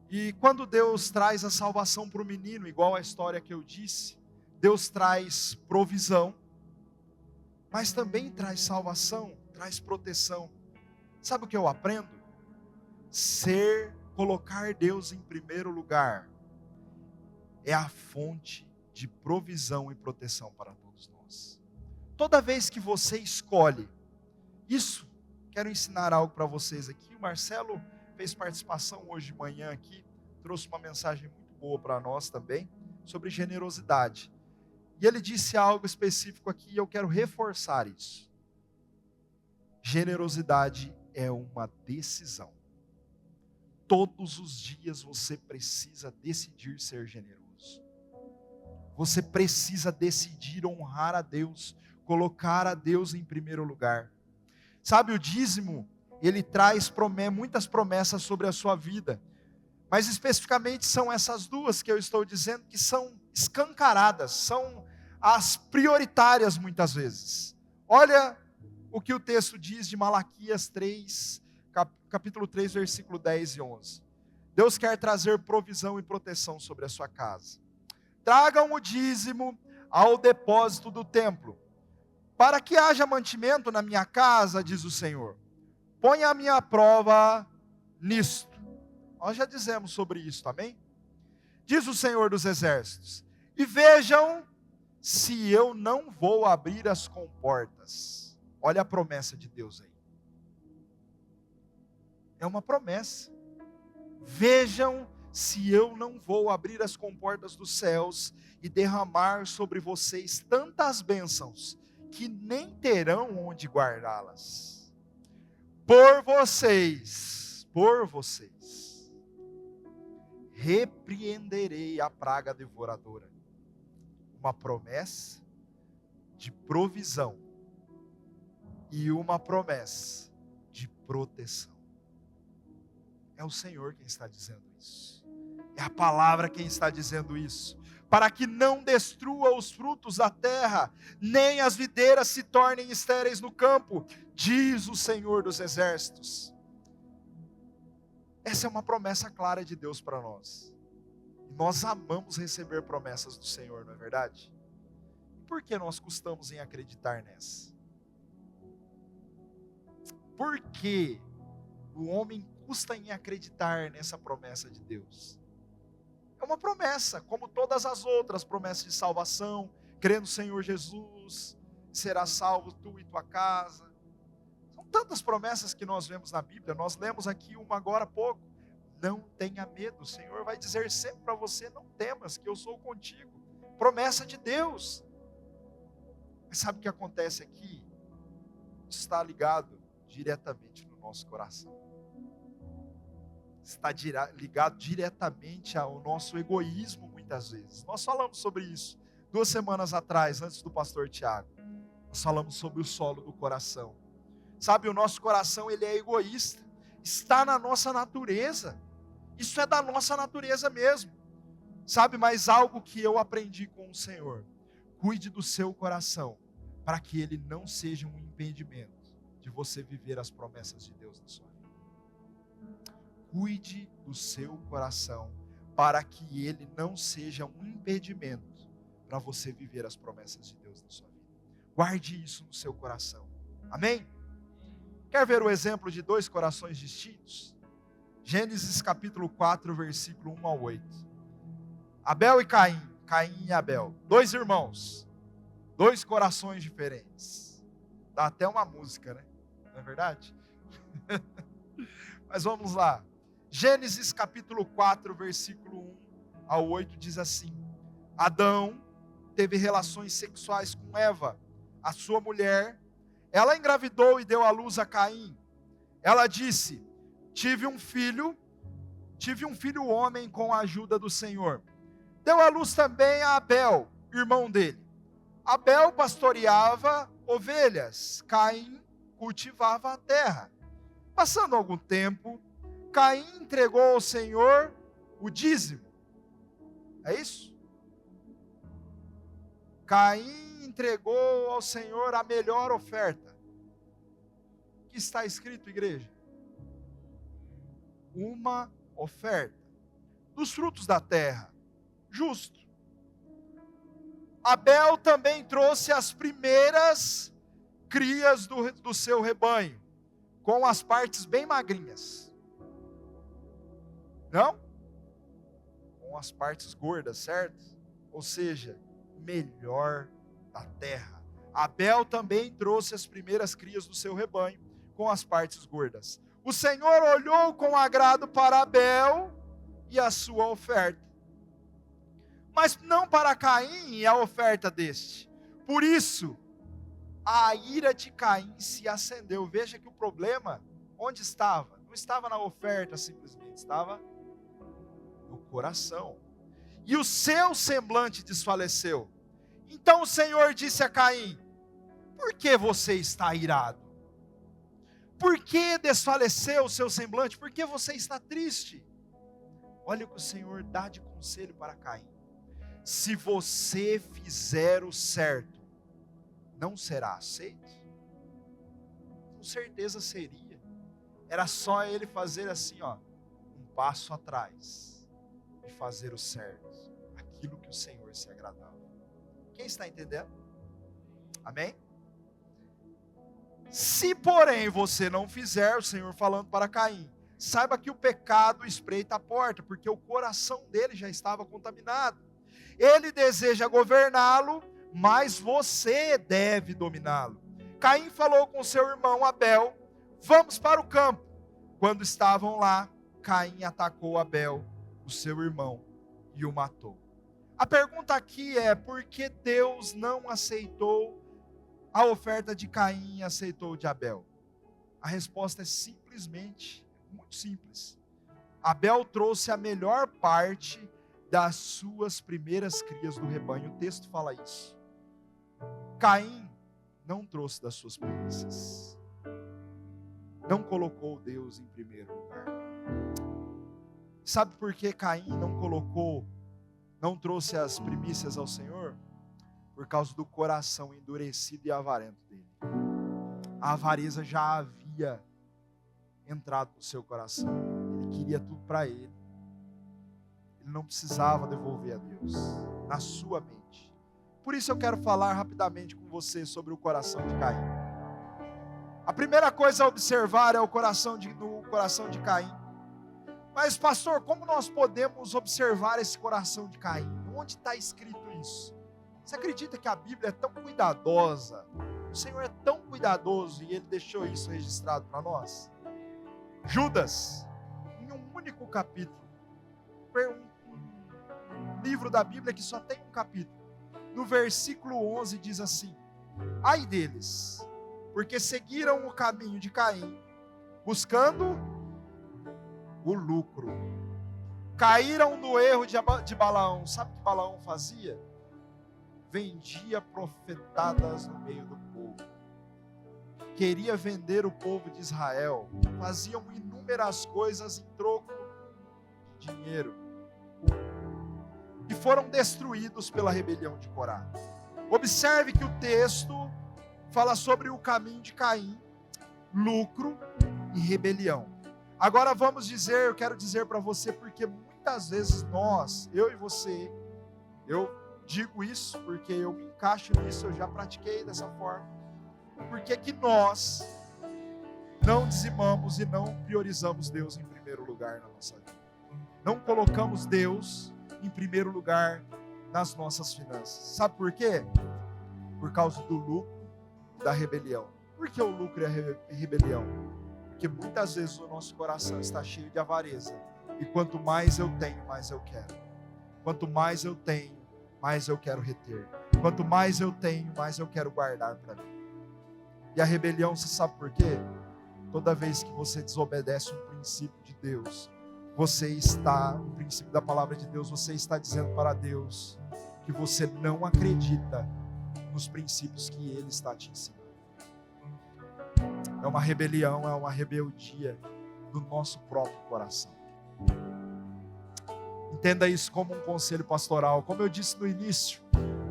E quando Deus traz a salvação para o menino, igual a história que eu disse, Deus traz provisão, mas também traz salvação, traz proteção. Sabe o que eu aprendo? Colocar Deus em primeiro lugar é a fonte de provisão e proteção para todos nós. Toda vez que você escolhe isso, quero ensinar algo para vocês aqui. O Marcelo fez participação hoje de manhã aqui, trouxe uma mensagem muito boa para nós também, sobre generosidade. E ele disse algo específico aqui e eu quero reforçar isso. Generosidade é uma decisão. Todos os dias você precisa decidir ser generoso. Você precisa decidir honrar a Deus, colocar a Deus em primeiro lugar. Sabe, o dízimo, ele traz muitas promessas sobre a sua vida. Mas especificamente são essas duas que eu estou dizendo que são escancaradas, são as prioritárias muitas vezes. Olha o que o texto diz de Malaquias 3, capítulo 3, versículo 10 e 11. Deus quer trazer provisão e proteção sobre a sua casa. Tragam o dízimo ao depósito do templo, para que haja mantimento na minha casa, diz o Senhor. Ponha a minha prova nisto. Nós já dizemos sobre isso, amém? Diz o Senhor dos Exércitos. E vejam se eu não vou abrir as comportas. Olha a promessa de Deus aí. É uma promessa. Vejam se eu não vou abrir as comportas dos céus e derramar sobre vocês tantas bênçãos que nem terão onde guardá-las. Por vocês, repreenderei a praga devoradora. Uma promessa de provisão e uma promessa de proteção. É o Senhor quem está dizendo isso. É a palavra quem está dizendo isso. Para que não destrua os frutos da terra, nem as videiras se tornem estéreis no campo, diz o Senhor dos Exércitos. Essa é uma promessa clara de Deus para nós. E nós amamos receber promessas do Senhor, não é verdade? Por que nós custamos em acreditar nessa? Por que o homem custa em acreditar nessa promessa de Deus? É uma promessa, como todas as outras promessas de salvação, crê no Senhor Jesus, será salvo tu e tua casa. São tantas promessas que nós vemos na Bíblia, nós lemos aqui uma agora há pouco. Não tenha medo, o Senhor vai dizer sempre para você, não temas, que eu sou contigo. Promessa de Deus. Mas sabe o que acontece aqui? Está ligado diretamente no nosso coração. Está ligado diretamente ao nosso egoísmo muitas vezes. Nós falamos sobre isso 2 semanas atrás, antes do pastor Tiago. Nós falamos sobre o solo do coração. Sabe, o nosso coração, ele é egoísta. Está na nossa natureza. Isso é da nossa natureza mesmo. Sabe, mas algo que eu aprendi com o Senhor. Cuide do seu coração, para que ele não seja um impedimento de você viver as promessas de Deus na sua vida. Cuide do seu coração, para que ele não seja um impedimento para você viver as promessas de Deus na sua vida. Guarde isso no seu coração. Amém? Quer ver o exemplo de dois corações distintos? Gênesis capítulo 4, versículo 1 ao 8. Abel e Caim, Caim e Abel, dois irmãos, dois corações diferentes. Dá até uma música, né? Não é verdade? Mas vamos lá. Gênesis capítulo 4, versículo 1 ao 8 diz assim: Adão teve relações sexuais com Eva, a sua mulher. Ela engravidou e deu à luz a Caim. Ela disse: tive um filho homem com a ajuda do Senhor. Deu à luz também a Abel, irmão dele. Abel pastoreava ovelhas, Caim cultivava a terra. Passando algum tempo, Caim entregou ao Senhor o dízimo. É isso? Caim entregou ao Senhor a melhor oferta. O que está escrito, igreja? Uma oferta dos frutos da terra, justo. Abel também trouxe as primeiras crias do seu rebanho, com as partes bem magrinhas. Não? Com as partes gordas, certo? Ou seja, melhor da terra. Abel também trouxe as primeiras crias do seu rebanho, com as partes gordas. O Senhor olhou com agrado para Abel e a sua oferta, mas não para Caim e a oferta deste. Por isso, a ira de Caim se acendeu. Veja que o problema, onde estava? Não estava na oferta simplesmente, estava no coração. E o seu semblante desfaleceu. Então o Senhor disse a Caim: por que você está irado? Por que desfaleceu o seu semblante? Por que você está triste? Olha o que o Senhor dá de conselho para Caim: se você fizer o certo, não será aceito? Com certeza seria. Era só ele fazer assim, um passo atrás e fazer o certo, aquilo que o Senhor se agradava. Quem está entendendo? Amém? Se porém você não fizer, o Senhor falando para Caim, saiba que o pecado espreita a porta, porque o coração dele já estava contaminado. Ele deseja governá-lo, mas você deve dominá-lo. Caim falou com seu irmão Abel: vamos para o campo. Quando estavam lá, Caim atacou Abel, o seu irmão, e o matou. A pergunta aqui é: por que Deus não aceitou a oferta de Caim e aceitou de Abel? A resposta é simplesmente, muito simples. Abel trouxe a melhor parte das suas primeiras crias do rebanho. O texto fala isso. Caim não trouxe das suas primícias. Não colocou Deus em primeiro lugar. Sabe por que Caim não trouxe as primícias ao Senhor? Por causa do coração endurecido e avarento dele. A avareza já havia entrado no seu coração. Ele queria tudo para ele. Ele não precisava devolver a Deus, na sua mente. Por isso eu quero falar rapidamente com você sobre o coração de Caim. A primeira coisa a observar é o coração de Caim. Mas pastor, como nós podemos observar esse coração de Caim? Onde está escrito isso? Você acredita que a Bíblia é tão cuidadosa? O Senhor é tão cuidadoso e Ele deixou isso registrado para nós? Judas, em um único capítulo, um livro da Bíblia que só tem um capítulo, no versículo 11 diz assim: ai deles, porque seguiram o caminho de Caim, buscando o lucro. Caíram no erro de Balaão. Sabe o que Balaão fazia? Vendia profetadas no meio do povo. queria vender o povo de Israel, faziam inúmeras coisas em troco de dinheiro, e foram destruídos pela rebelião de Corá. Observe que o texto fala sobre o caminho de Caim, lucro e rebelião. Agora eu quero dizer para você, porque muitas vezes eu e você, eu digo isso porque eu me encaixo nisso, eu já pratiquei dessa forma. Por que nós não dizimamos e não priorizamos Deus em primeiro lugar na nossa vida? Não colocamos Deus em primeiro lugar nas nossas finanças. Sabe por quê? Por causa do lucro e da rebelião. Por que o lucro e a rebelião? Porque muitas vezes o nosso coração está cheio de avareza. E quanto mais eu tenho, mais eu quero. Quanto mais eu tenho, mais eu quero reter. Quanto mais eu tenho, mais eu quero guardar para mim. E a rebelião, você sabe por quê? Toda vez que você desobedece um princípio de Deus, o princípio da palavra de Deus, você está dizendo para Deus que você não acredita nos princípios que Ele está te ensinando. É uma rebelião, é uma rebeldia do nosso próprio coração. Entenda isso como um conselho pastoral. Como eu disse no início,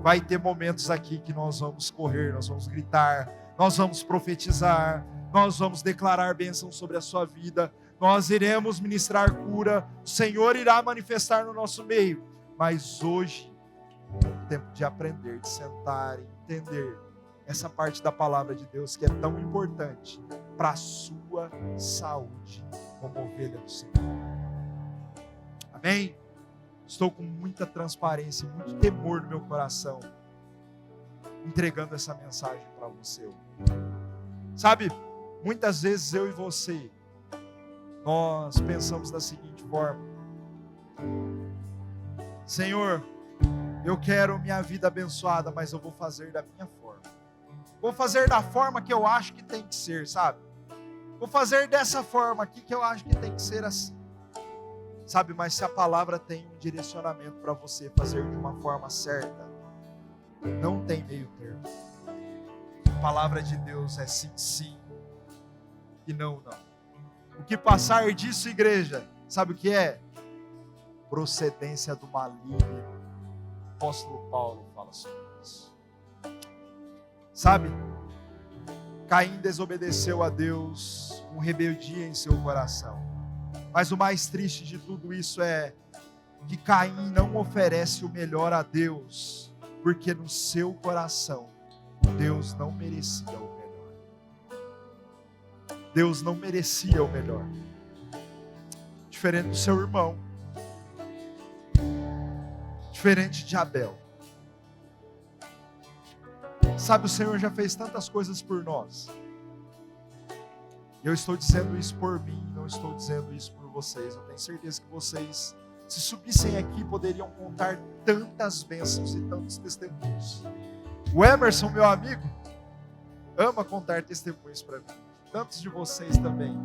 vai ter momentos aqui que nós vamos correr, nós vamos gritar, nós vamos profetizar, nós vamos declarar bênção sobre a sua vida, nós iremos ministrar cura, o Senhor irá manifestar no nosso meio. Mas hoje é o tempo de aprender, de sentar e entender essa parte da palavra de Deus que é tão importante para a sua saúde como ovelha do Senhor. Amém? Estou com muita transparência, muito temor no meu coração, entregando essa mensagem para você. Sabe, muitas vezes eu e você, nós pensamos da seguinte forma: Senhor, eu quero minha vida abençoada, mas eu vou fazer da minha forma. Vou fazer da forma que eu acho que tem que ser, sabe? Vou fazer dessa forma aqui que eu acho que tem que ser assim. Sabe, mas se a palavra tem um direcionamento para você fazer de uma forma certa, não tem meio termo. A palavra de Deus é sim, sim e não, não. O que passar disso, igreja, sabe o que é? Procedência do maligno. O apóstolo Paulo fala sobre isso. Sabe? Caim desobedeceu a Deus com rebeldia em seu coração. Mas o mais triste de tudo isso é que Caim não oferece o melhor a Deus, porque no seu coração Deus não merecia o melhor. Deus não merecia o melhor. Diferente do seu irmão, diferente de Abel. Sabe, o Senhor já fez tantas coisas por nós. Eu estou dizendo isso por mim, não estou dizendo isso por vocês. Eu tenho certeza que vocês, se subissem aqui, poderiam contar tantas bênçãos e tantos testemunhos. O Emerson, meu amigo, ama contar testemunhos para mim. Tantos de vocês também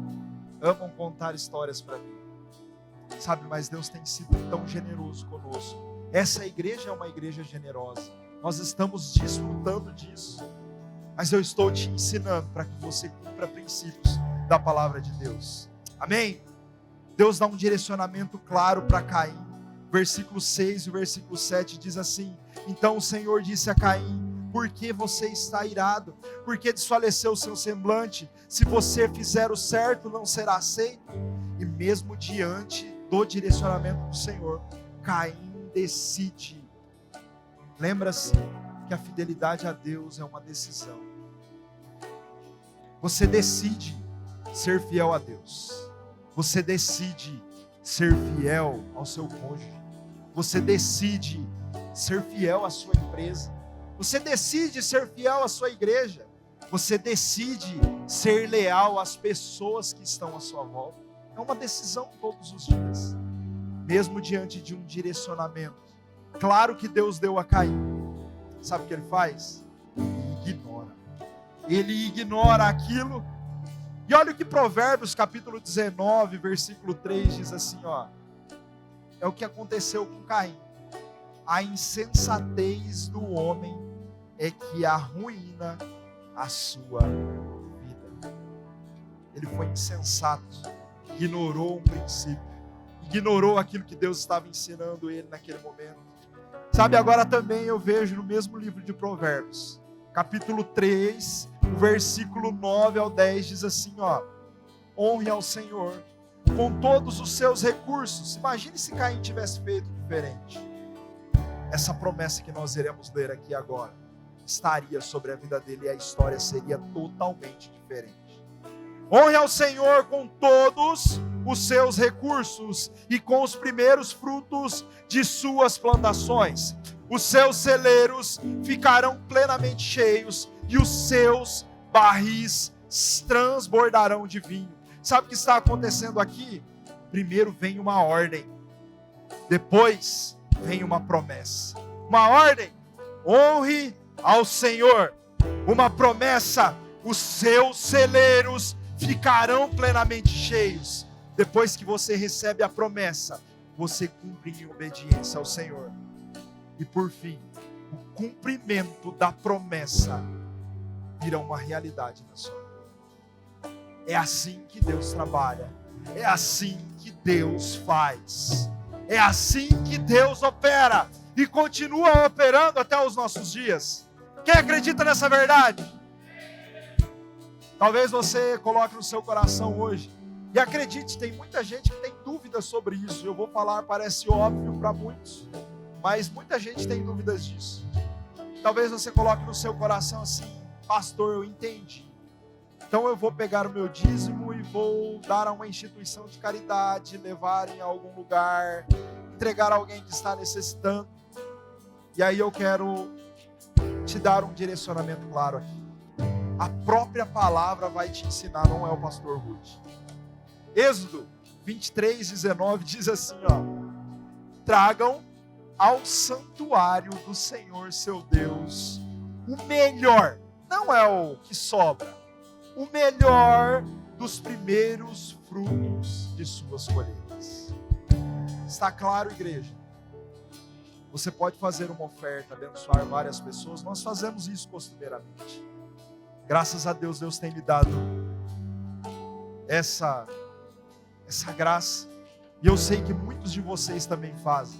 amam contar histórias para mim. Sabe, mas Deus tem sido tão generoso conosco. Essa igreja é uma igreja generosa. Nós estamos desfrutando disso. Mas eu estou te ensinando para que você cumpra princípios da palavra de Deus. Amém? Deus dá um direcionamento claro para Caim. Versículo 6 e o versículo 7 diz assim: Então o Senhor disse a Caim: Por que você está irado? Por que desfaleceu o seu semblante? Se você fizer o certo, não será aceito. E mesmo diante do direcionamento do Senhor, Caim decide. Lembra-se que a fidelidade a Deus é uma decisão. Você decide ser fiel a Deus. Você decide ser fiel ao seu cônjuge. Você decide ser fiel à sua empresa. Você decide ser fiel à sua igreja. Você decide ser leal às pessoas que estão à sua volta. É uma decisão todos os dias. Mesmo diante de um direcionamento claro que Deus deu a Caim. Sabe o que ele faz? Ele ignora aquilo. E olha o que Provérbios capítulo 19, versículo 3 diz assim, ó. É o que aconteceu com Caim. A insensatez do homem é que arruína a sua vida. ele foi insensato, ignorou um princípio, ignorou aquilo que Deus estava ensinando ele naquele momento. Sabe, agora também eu vejo no mesmo livro de Provérbios, capítulo 3, o versículo 9 ao 10 diz assim, honre ao Senhor com todos os seus recursos. Imagine se Caim tivesse feito diferente. Essa promessa que nós iremos ler aqui agora estaria sobre a vida dele e a história seria totalmente diferente. Honre ao Senhor com todos os seus recursos e com os primeiros frutos de suas plantações. Os seus celeiros ficarão plenamente cheios e os seus barris transbordarão de vinho. Sabe o que está acontecendo aqui? Primeiro vem uma ordem, depois vem uma promessa. Uma ordem, honre ao Senhor. Uma promessa, os seus celeiros ficarão plenamente cheios. Depois que você recebe a promessa, você cumpre em obediência ao Senhor. E por fim, o cumprimento da promessa virá uma realidade na sua vida. É assim que Deus trabalha. É assim que Deus faz. É assim que Deus opera. E continua operando até os nossos dias. Quem acredita nessa verdade? Talvez você coloque no seu coração hoje. E acredite, tem muita gente que tem dúvidas sobre isso. Eu vou falar, parece óbvio para muitos. Mas muita gente tem dúvidas disso. Talvez você coloque no seu coração assim: pastor, eu entendi. Então eu vou pegar o meu dízimo e vou dar a uma instituição de caridade, levar em algum lugar, entregar a alguém que está necessitando. E aí eu quero te dar um direcionamento claro aqui. A própria palavra vai te ensinar, não é o pastor Ruth. Êxodo 23:19 diz assim, tragam ao santuário do Senhor seu Deus o melhor, não é o que sobra, o melhor dos primeiros frutos de suas colheitas. Está claro, igreja? Você pode fazer uma oferta, abençoar várias pessoas. Nós fazemos isso costumeiramente. Graças a Deus, Deus tem me dado essa graça. E eu sei que muitos de vocês também fazem.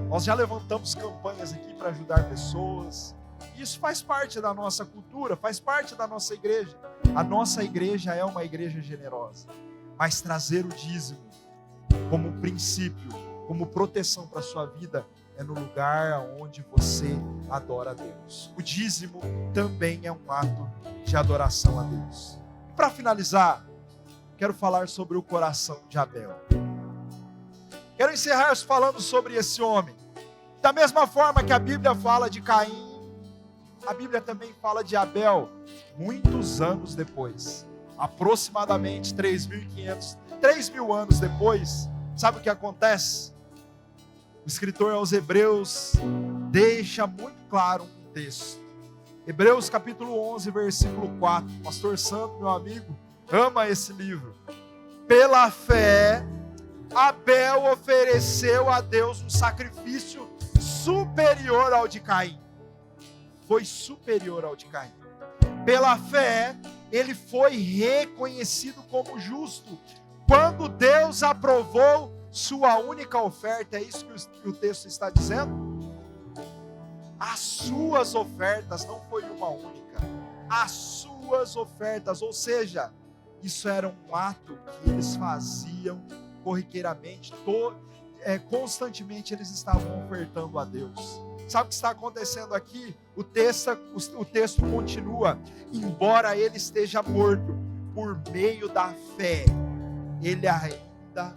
Nós já levantamos campanhas aqui para ajudar pessoas. Isso faz parte da nossa cultura, faz parte da nossa igreja. A nossa igreja é uma igreja generosa. Mas trazer o dízimo como princípio, como proteção para a sua vida, é no lugar onde você adora a Deus. O dízimo também é um ato de adoração a Deus. E para finalizar, quero falar sobre o coração de Abel. Quero encerrar falando sobre esse homem. Da mesma forma que a Bíblia fala de Caim, a Bíblia também fala de Abel, muitos anos depois. Aproximadamente 3.000 anos depois. Sabe o que acontece? O escritor aos Hebreus deixa muito claro um texto. Hebreus capítulo 11, versículo 4. Pastor Santo, meu amigo, ama esse livro. Pela fé, Abel ofereceu a Deus um sacrifício superior ao de Caim. Foi superior ao de Caim. Pela fé, ele foi reconhecido como justo. Quando Deus aprovou sua única oferta, é isso que o texto está dizendo? As suas ofertas, não foi uma única. As suas ofertas, ou seja, isso era um ato que eles faziam corriqueiramente, constantemente eles estavam ofertando a Deus. Sabe o que está acontecendo aqui? O texto continua: embora ele esteja morto, por meio da fé, ele ainda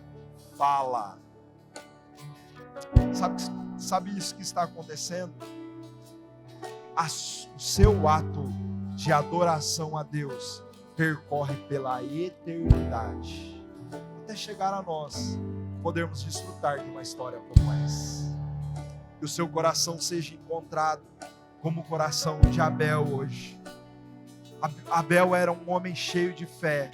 fala. Sabe isso que está acontecendo? O seu ato de adoração a Deus percorre pela eternidade, até chegar a nós podermos desfrutar de uma história como essa. Que o seu coração seja encontrado como o coração de Abel hoje. Abel era um homem cheio de fé,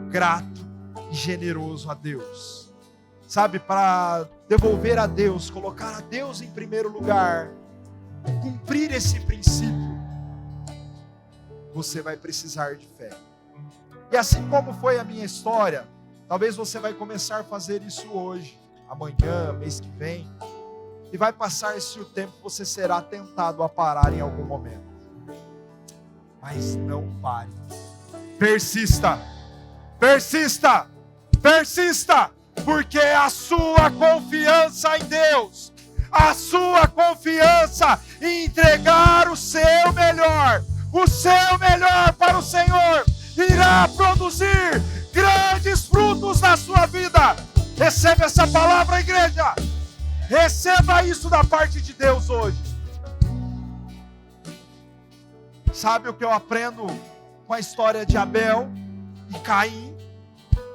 grato e generoso a Deus. Sabe, para devolver a Deus, colocar a Deus em primeiro lugar, cumprir esse princípio, você vai precisar de fé. E assim como foi a minha história, talvez você vai começar a fazer isso hoje, amanhã, mês que vem, e vai passar esse tempo, você será tentado a parar em algum momento. Mas não pare. Persista, persista, persista, porque a sua confiança em Deus, a sua confiança em entregar o seu melhor para o Senhor, irá produzir grandes frutos na sua vida. Receba essa palavra, igreja. Receba isso da parte de Deus hoje. Sabe o que eu aprendo com a história de Abel e Caim?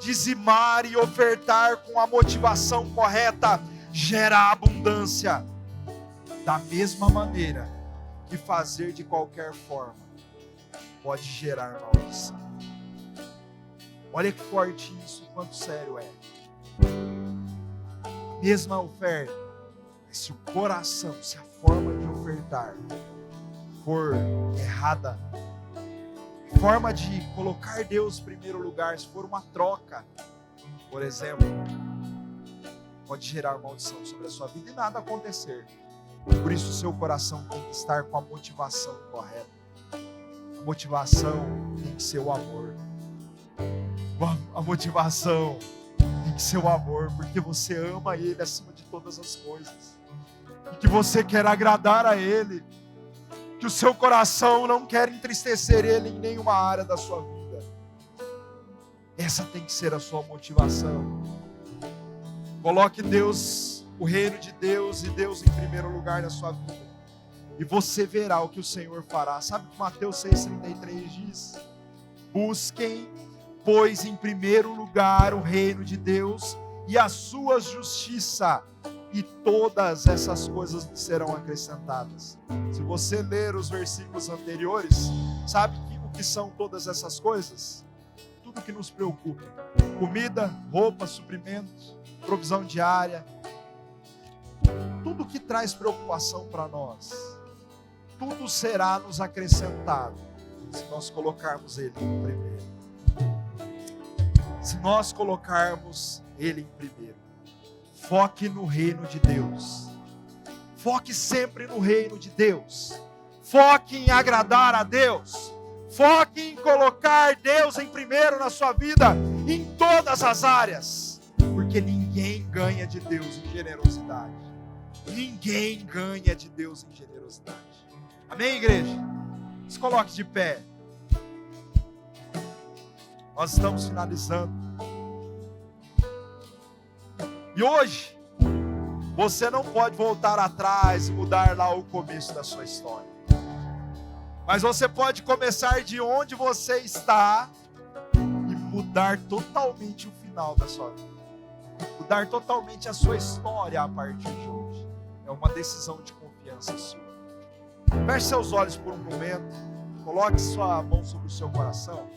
Dizimar e ofertar com a motivação correta gera abundância. Da mesma maneira que fazer de qualquer forma pode gerar maldição. Olha que forte isso, quanto sério é. Mesma oferta, mas se o coração, se a forma de ofertar for errada, forma de colocar Deus em primeiro lugar, se for uma troca, por exemplo, pode gerar maldição sobre a sua vida e nada acontecer. Por isso o seu coração tem que estar com a motivação correta. A motivação tem que ser o amor. A motivação tem que ser o amor, porque você ama Ele acima de todas as coisas. E que você quer agradar a Ele. Que o seu coração não quer entristecer Ele em nenhuma área da sua vida. Essa tem que ser a sua motivação. Coloque Deus, o reino de Deus e Deus em primeiro lugar na sua vida. E você verá o que o Senhor fará. Sabe o que Mateus 6,33 diz? Busquem, pois, em primeiro lugar o reino de Deus e a sua justiça, e todas essas coisas serão acrescentadas. Se você ler os versículos anteriores, sabe o que são todas essas coisas? Tudo que nos preocupa: comida, roupa, suprimentos, provisão diária, tudo que traz preocupação para nós, tudo será nos acrescentado se nós colocarmos Ele em primeiro. Se nós colocarmos Ele em primeiro. Foque no reino de Deus. Foque sempre no reino de Deus. Foque em agradar a Deus. Foque em colocar Deus em primeiro na sua vida, em todas as áreas. Porque ninguém ganha de Deus em generosidade. Ninguém ganha de Deus em generosidade. Amém, igreja? Se coloque de pé. Nós estamos finalizando. E hoje, você não pode voltar atrás e mudar lá o começo da sua história. Mas você pode começar de onde você está e mudar totalmente o final da sua vida. Mudar totalmente a sua história a partir de hoje. É uma decisão de confiança sua. Feche seus olhos por um momento. Coloque sua mão sobre o seu coração.